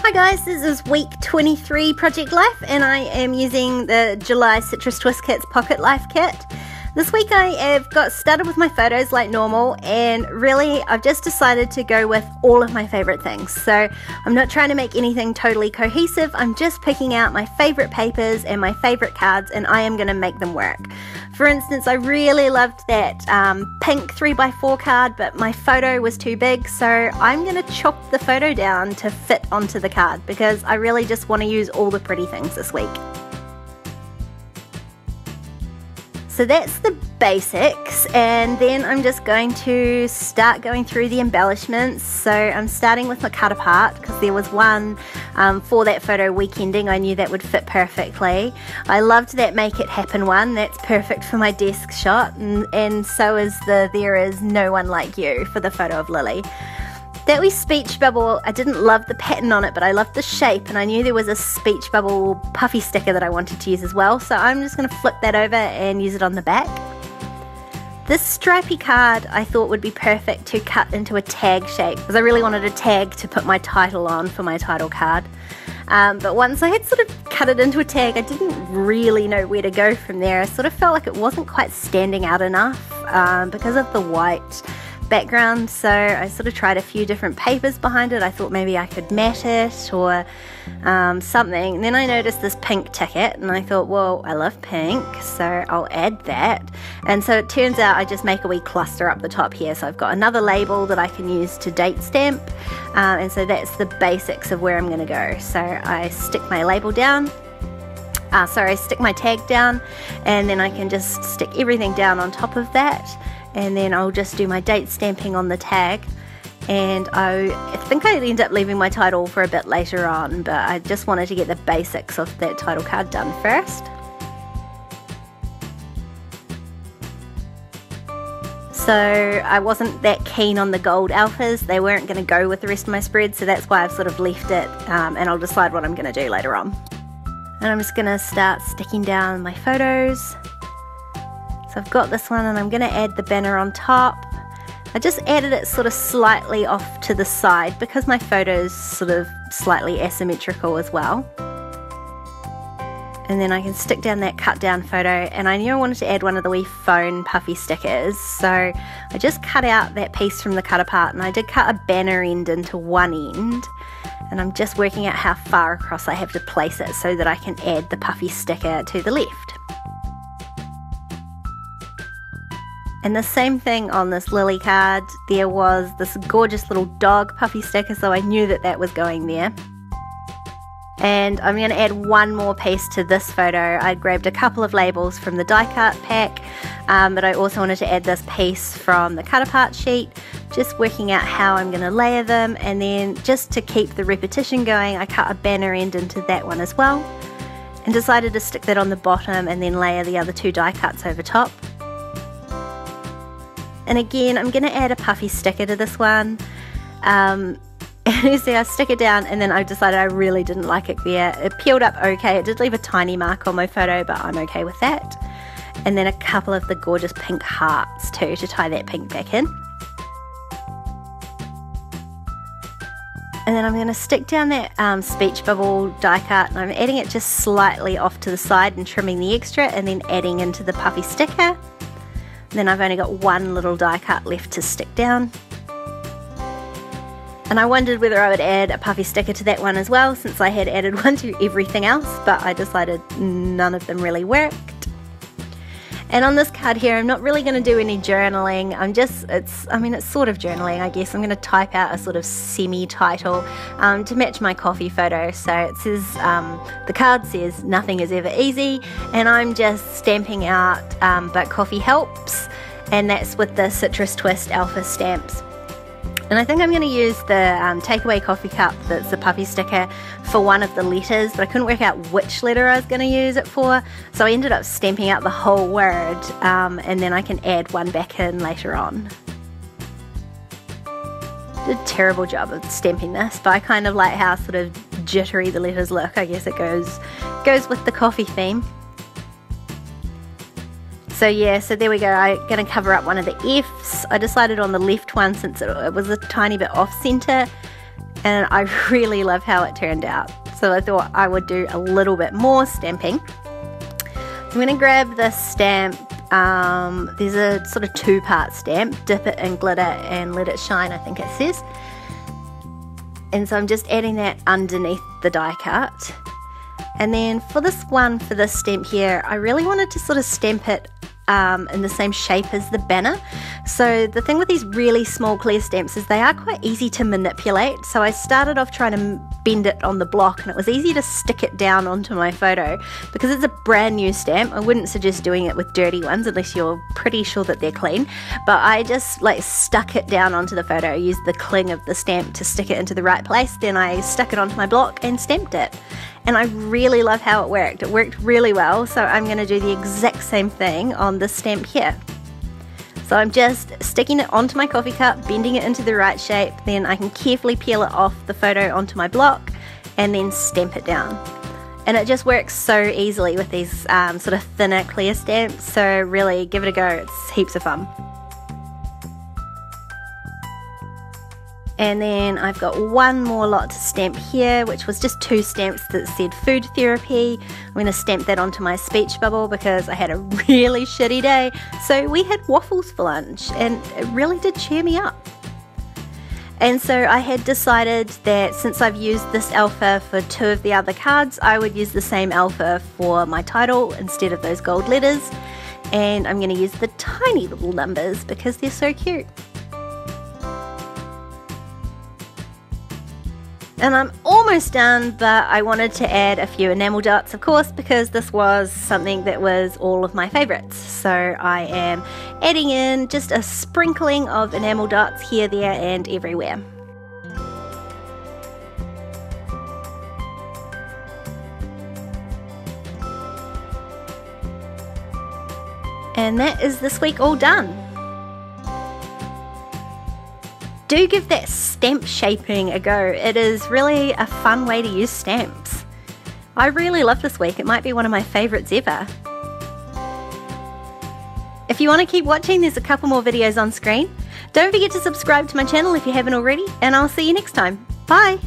Hi guys, this is week 23 Project Life and I am using the July Citrus Twist Kits Pocket Life Kit. This week I have got started with my photos like normal, and really I've just decided to go with all of my favourite things. So I'm not trying to make anything totally cohesive, I'm just picking out my favourite papers and my favourite cards, and I am going to make them work. For instance, I really loved that pink 3x4 card, but my photo was too big, so I'm going to chop the photo down to fit onto the card because I really just want to use all the pretty things this week. So that's the basics, and then I'm just going to start going through the embellishments. So I'm starting with my cut apart because there was one for that photo weekending. I knew that would fit perfectly. I loved that Make It Happen one. That's perfect for my desk shot, and so is the There Is No One Like You for the photo of Lily. That wee speech bubble, I didn't love the pattern on it, but I loved the shape, and I knew there was a speech bubble puffy sticker that I wanted to use as well, so I'm just going to flip that over and use it on the back. This stripy card I thought would be perfect to cut into a tag shape, because I really wanted a tag to put my title on for my title card. But once I had sort of cut it into a tag, I didn't really know where to go from there. I sort of felt like it wasn't quite standing out enough because of the white background, so I sort of tried a few different papers behind it. I thought maybe I could matte it or something, and then I noticed this pink ticket and I thought, well, I love pink, so I'll add that. And so it turns out I just make a wee cluster up the top here, so I've got another label that I can use to date stamp, and so that's the basics of where I'm going to go. So I stick my label down, I stick my tag down, and then I can just stick everything down on top of that, and then I'll just do my date stamping on the tag. And I think I end up leaving my title for a bit later on, but I just wanted to get the basics of that title card done first. So I wasn't that keen on the gold alphas. They weren't going to go with the rest of my spread, so that's why I've sort of left it, and I'll decide what I'm going to do later on. And I'm just going to start sticking down my photos. So I've got this one, and I'm going to add the banner on top. I just added it sort of slightly off to the side because my photo's sort of slightly asymmetrical as well. And then I can stick down that cut down photo, and I knew I wanted to add one of the wee phone puffy stickers, so I just cut out that piece from the cut apart, and I did cut a banner end into one end, and I'm just working out how far across I have to place it so that I can add the puffy sticker to the left. And the same thing on this Lily card. There was this gorgeous little dog puffy sticker, so I knew that that was going there. And I'm going to add one more piece to this photo. I grabbed a couple of labels from the die cut pack, but I also wanted to add this piece from the cut apart sheet, just working out how I'm going to layer them. And then just to keep the repetition going, I cut a banner end into that one as well, and decided to stick that on the bottom and then layer the other two die cuts over top. And again, I'm going to add a puffy sticker to this one. And you see, I stick it down, and then I decided I really didn't like it there. It peeled up okay. It did leave a tiny mark on my photo, but I'm okay with that. And then a couple of the gorgeous pink hearts too, to tie that pink back in. And then I'm going to stick down that speech bubble die cut, and I'm adding it just slightly off to the side and trimming the extra, and then adding into the puffy sticker. Then I've only got one little die cut left to stick down. And I wondered whether I would add a puffy sticker to that one as well, since I had added one to everything else, but I decided none of them really worked. And on this card here, I'm not really going to do any journaling. It's sort of journaling, I guess. I'm going to type out a sort of semi-title to match my coffee photo. So it says, the card says, "Nothing is ever easy," and I'm just stamping out, "But coffee helps," and that's with the Citrus Twist Alpha stamps. And I think I'm going to use the takeaway coffee cup that's the puffy sticker for one of the letters, but I couldn't work out which letter I was going to use it for, so I ended up stamping out the whole word, and then I can add one back in later on. Did a terrible job of stamping this, but I kind of like how sort of jittery the letters look. I guess it goes with the coffee theme. So yeah, so there we go. I'm going to cover up one of the F's. I decided on the left one, since it was a tiny bit off center, and I really love how it turned out. So I thought I would do a little bit more stamping. I'm going to grab this stamp. There's a sort of 2-part stamp, dip it in glitter and let it shine, I think it says. And so I'm just adding that underneath the die cut. And then for this stamp here, I really wanted to sort of stamp it in the same shape as the banner. So the thing with these really small clear stamps is they are quite easy to manipulate. So I started off trying to bend it on the block, and it was easy to stick it down onto my photo. Because it's a brand new stamp, I wouldn't suggest doing it with dirty ones unless you're pretty sure that they're clean. But I just like stuck it down onto the photo, used the cling of the stamp to stick it into the right place, then I stuck it onto my block and stamped it. And I really love how it worked. It worked really well, so I'm going to do the exact same thing on this stamp here. So I'm just sticking it onto my coffee cup, bending it into the right shape, then I can carefully peel it off the photo onto my block and then stamp it down. And it just works so easily with these sort of thinner clear stamps, so really give it a go, it's heaps of fun. And then I've got one more lot to stamp here, which was just 2 stamps that said food therapy. I'm going to stamp that onto my speech bubble because I had a really shitty day. So we had waffles for lunch and it really did cheer me up. And so I had decided that since I've used this alpha for 2 of the other cards, I would use the same alpha for my title instead of those gold letters. And I'm going to use the tiny little numbers because they're so cute. And I'm almost done, but I wanted to add a few enamel dots, of course, because this was something that was all of my favorites. So I am adding in just a sprinkling of enamel dots here, there, and everywhere. And that is this week all done. Do give that stamp shaping a go. It is really a fun way to use stamps. I really love this week. It might be one of my favorites ever. If you want to keep watching, there's a couple more videos on screen. Don't forget to subscribe to my channel if you haven't already, and I'll see you next time. Bye!